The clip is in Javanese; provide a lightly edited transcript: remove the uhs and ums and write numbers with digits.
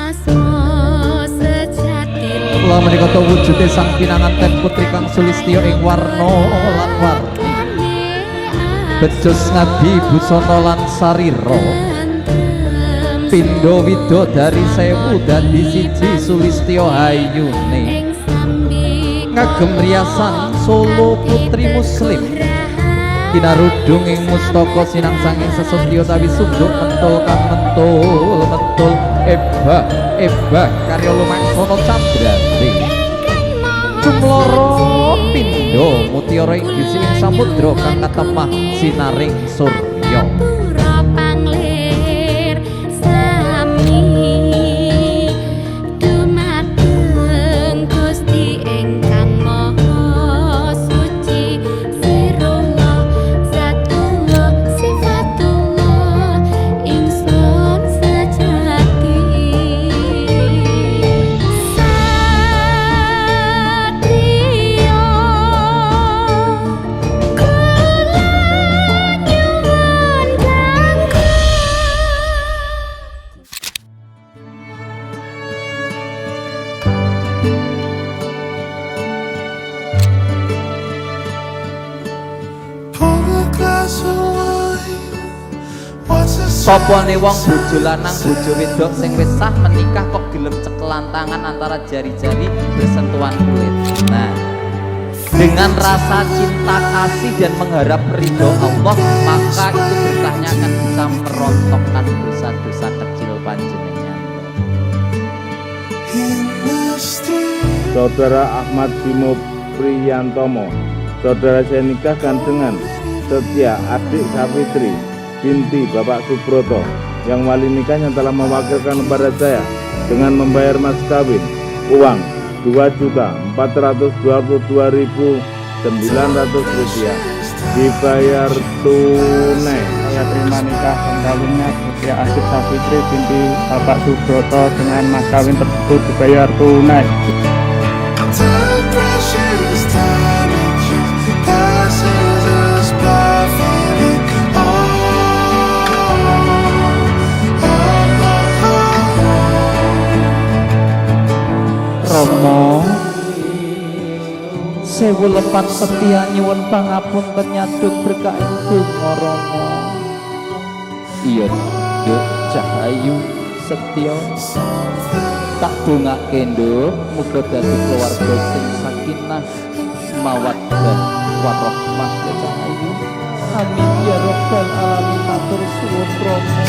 Kula menika wujude sang pinanganten putri kang sulistya ing warna lan warni. Becus ngadi busana lan sarira. Pindha widodari sewu dadi siji sulistya hayune. Ngagem riasan Solo putri muslim. Kinarudung ing mustaka sinangsanging sesotya tawi sunduk mentul kang mentul ebah karya lumangsana candrati cumloro pindha mutiara ing gising samudra kang katemah sinaring surya. Sopone wong bojo lanang bojo wedok sing wis sah menikah kok gelem cekelan tangan antara jari-jari bersentuhan kulit. Nah, dengan rasa cinta kasih dan mengharap ridho Allah, maka itu berkahnya akan bisa merontokkan dosa-dosa kecil panjenengan. Saudara Ahmad Bimo Priyantomo, saudara saya nikahkan dengan Setia adik Safitri binti Bapak Subroto, yang wali nikahnya telah mewakilkan kepada saya dengan membayar mas kawin uang Rp2.222.900 dibayar tunai. Saya terima nikah dan kawinnya Setia adik Safitri binti Bapak Subroto dengan mas kawin tersebut dibayar tunai. Romo sewu lepat setia nyuwun pangapunten nyaduk berkah ing donga Romo. Iya Nduk Cahayu Setya tak dongake Nduk muga dadi keluarga sing sakinah mawaddah warahmah ya Cahayu. Amin ya rabbal alamin. Matur suwun Romo.